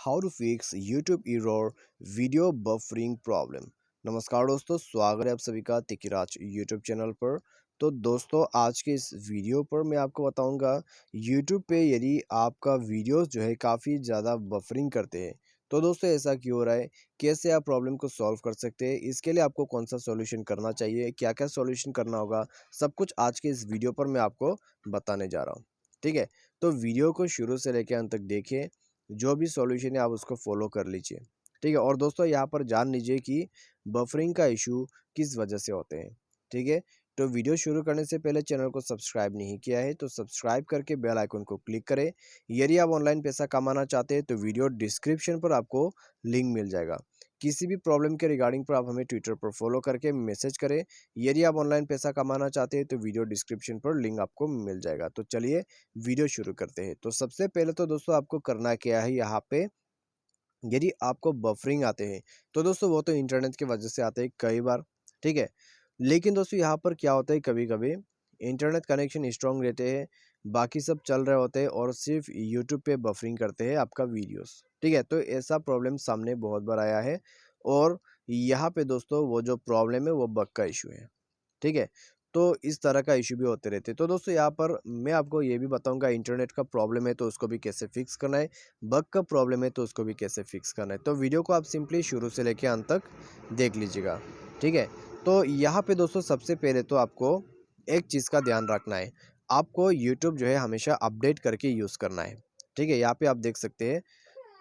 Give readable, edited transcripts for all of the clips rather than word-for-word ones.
How to fix YouTube error video buffering problem. नमस्कार दोस्तों, स्वागत है आप सभी का तिकिराज यूट्यूब चैनल पर। तो दोस्तों, आज के इस वीडियो पर मैं आपको बताऊंगा यूट्यूब पे यदि आपका वीडियोस जो है काफ़ी ज़्यादा बफरिंग करते हैं तो दोस्तों ऐसा क्यों हो रहा है, कैसे आप प्रॉब्लम को सॉल्व कर सकते हैं, इसके लिए आपको कौन सा सॉल्यूशन करना चाहिए, क्या क्या सॉल्यूशन करना होगा, सब कुछ आज के इस वीडियो पर मैं आपको बताने जा रहा हूँ। ठीक है, तो वीडियो को शुरू से लेकर अंत तक देखिए, जो भी सॉल्यूशन है आप उसको फॉलो कर लीजिए। ठीक है, और दोस्तों यहाँ पर जान लीजिए कि बफरिंग का इशू किस वजह से होते हैं। ठीक है, तो वीडियो शुरू करने से पहले चैनल को सब्सक्राइब नहीं किया है तो सब्सक्राइब करके बेल आइकन को क्लिक करें। यदि आप ऑनलाइन पैसा कमाना चाहते हैं तो वीडियो डिस्क्रिप्शन पर आपको लिंक मिल जाएगा। किसी भी प्रॉब्लम के रिगार्डिंग पर आप हमें ट्विटर पर फॉलो करके मैसेज करें। यदि आप ऑनलाइन पैसा कमाना चाहते हैं तो वीडियो डिस्क्रिप्शन पर लिंक आपको मिल जाएगा। तो चलिए वीडियो शुरू करते हैं। तो सबसे पहले तो दोस्तों आपको करना क्या है, यहाँ पे यदि आपको बफरिंग आते हैं तो दोस्तों वो तो इंटरनेट की वजह से आते हैं कई बार। ठीक है, लेकिन दोस्तों यहाँ पर क्या होता है, कभी कभी इंटरनेट कनेक्शन स्ट्रांग रहते हैं, बाकी सब चल रहे होते हैं और सिर्फ यूट्यूब पे बफरिंग करते हैं आपका वीडियोस। ठीक है, तो ऐसा प्रॉब्लम सामने बहुत बार आया है और यहाँ पे दोस्तों वो जो प्रॉब्लम है वो बग का इशू है। ठीक है, तो इस तरह का इशू भी होते रहते हैं। तो दोस्तों यहाँ पर मैं आपको ये भी बताऊंगा, इंटरनेट का प्रॉब्लम है तो उसको भी कैसे फिक्स करना है, बग का प्रॉब्लम है तो उसको भी कैसे फिक्स करना है। तो वीडियो को आप सिंपली शुरू से लेकर अंत तक देख लीजिएगा। ठीक है, तो यहाँ पे दोस्तों सबसे पहले तो आपको एक चीज़ का ध्यान रखना है, आपको यूट्यूब जो है हमेशा अपडेट करके यूज़ करना है। ठीक है, यहाँ पे आप देख सकते हैं,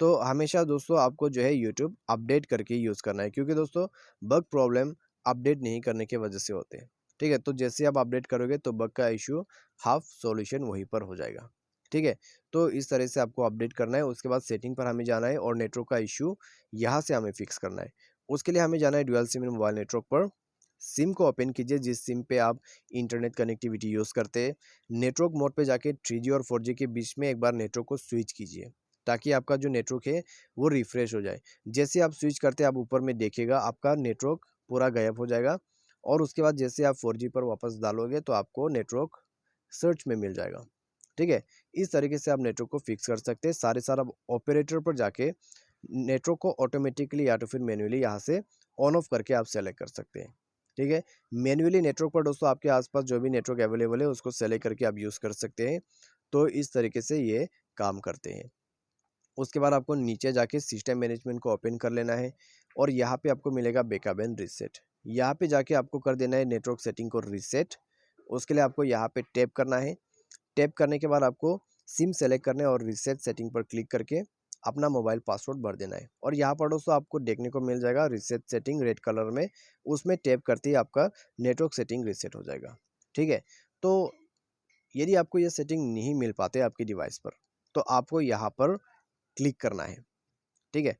तो हमेशा दोस्तों आपको जो है यूट्यूब अपडेट करके यूज़ करना है, क्योंकि दोस्तों बग प्रॉब्लम अपडेट नहीं करने की वजह से होते हैं। ठीक है, तो जैसे आप अपडेट करोगे तो बग का इशू हाफ सॉल्यूशन वहीं पर हो जाएगा। ठीक है, तो इस तरह से आपको अपडेट करना है। उसके बाद सेटिंग पर हमें जाना है और नेटवर्क का इशू यहाँ से हमें फिक्स करना है। उसके लिए हमें जाना है डुअल सिम मोबाइल नेटवर्क पर। सिम को ओपन कीजिए जिस सिम पे आप इंटरनेट कनेक्टिविटी यूज़ करते हैं। नेटवर्क मोड पे जाके 3G और 4G के बीच में एक बार नेटवर्क को स्विच कीजिए, ताकि आपका जो नेटवर्क है वो रिफ्रेश हो जाए। जैसे आप स्विच करते हैं, आप ऊपर में देखिएगा आपका नेटवर्क पूरा गायब हो जाएगा और उसके बाद जैसे आप 4G पर वापस डालोगे तो आपको नेटवर्क सर्च में मिल जाएगा। ठीक है, इस तरीके से आप नेटवर्क को फिक्स कर सकते हैं। सारे ऑपरेटर पर जाके नेटवर्क को ऑटोमेटिकली या तो फिर मैन्युअली यहाँ से ऑन ऑफ करके आप सेलेक्ट कर सकते हैं। ठीक है, मैन्युअली नेटवर्क पर दोस्तों आपके आसपास जो भी नेटवर्क अवेलेबल है उसको सेलेक्ट करके आप यूज़ कर सकते हैं। तो इस तरीके से ये काम करते हैं। उसके बाद आपको नीचे जाके सिस्टम मैनेजमेंट को ओपन कर लेना है और यहाँ पे आपको मिलेगा बैकअप एंड रीसेट। यहाँ पे जाके आपको कर देना है नेटवर्क सेटिंग को रीसेट। उसके लिए आपको यहाँ पे टैप करना है। टैप करने के बाद आपको सिम सेलेक्ट करना है और रीसेट सेटिंग पर क्लिक करके अपना मोबाइल पासवर्ड भर देना है। और यहाँ पर दोस्तों आपको देखने को मिल जाएगा रीसेट सेटिंग रेड कलर में, उसमें टैप करते ही आपका नेटवर्क सेटिंग रीसेट हो जाएगा। ठीक है, तो यदि आपको ये सेटिंग नहीं मिल पाते आपकी डिवाइस पर तो आपको यहाँ पर क्लिक करना है। ठीक है,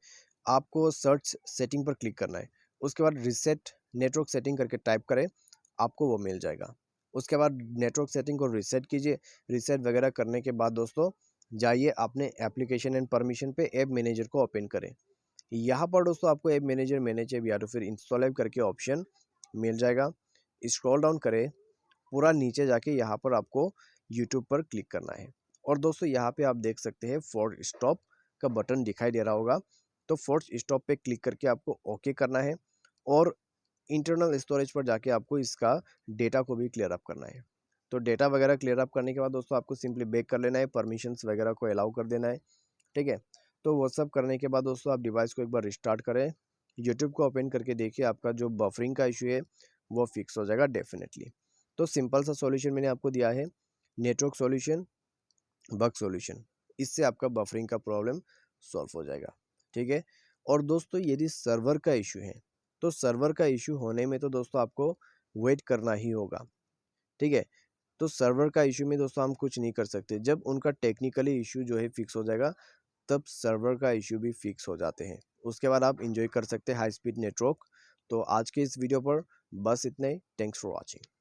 आपको सर्च सेटिंग पर क्लिक करना है। उसके बाद रीसेट नेटवर्क सेटिंग करके टाइप करें, आपको वो मिल जाएगा। उसके बाद नेटवर्क सेटिंग को रीसेट कीजिए। रीसेट वगैरह करने के बाद दोस्तों जाइए अपने एप्लीकेशन एंड परमिशन पे ऐप मैनेजर को ओपन करें। यहाँ पर दोस्तों आपको ऐप मैनेजर मैनेज ऐप या तो फिर इंस्टॉल ऐप करके ऑप्शन मिल जाएगा। स्क्रॉल डाउन करें, पूरा नीचे जाके यहाँ पर आपको यूट्यूब पर क्लिक करना है। और दोस्तों यहाँ पे आप देख सकते हैं फोर्स स्टॉप का बटन दिखाई दे रहा होगा, तो फोर्स स्टॉप पे क्लिक करके आपको ओके करना है और इंटरनल स्टोरेज पर जाके आपको इसका डेटा को भी क्लियर अप करना है। तो डेटा वगैरह क्लियर अप करने के बाद दोस्तों आपको सिंपली बैक कर लेना है, परमिशंस वगैरह को अलाउ कर देना है। ठीक है, तो वो सब करने के बाद दोस्तों आप डिवाइस को एक बार रिस्टार्ट करें, यूट्यूब को ओपन करके देखिए, आपका जो बफरिंग का इशू है वो फिक्स हो जाएगा डेफिनेटली। तो सिंपल सा सॉल्यूशन मैंने आपको दिया है, नेटवर्क सॉल्यूशन, बग सॉल्यूशन, इससे आपका बफरिंग का प्रॉब्लम सॉल्व हो जाएगा। ठीक है, और दोस्तों यदि सर्वर का इशू है तो सर्वर का इशू होने में तो दोस्तों आपको वेट करना ही होगा। ठीक है, तो सर्वर का इशू में दोस्तों हम कुछ नहीं कर सकते, जब उनका टेक्निकली इशू जो है फिक्स हो जाएगा तब सर्वर का इशू भी फिक्स हो जाते हैं। उसके बाद आप इंजॉय कर सकते हैं हाई स्पीड नेटवर्क। तो आज के इस वीडियो पर बस इतना ही। Thanks for watching.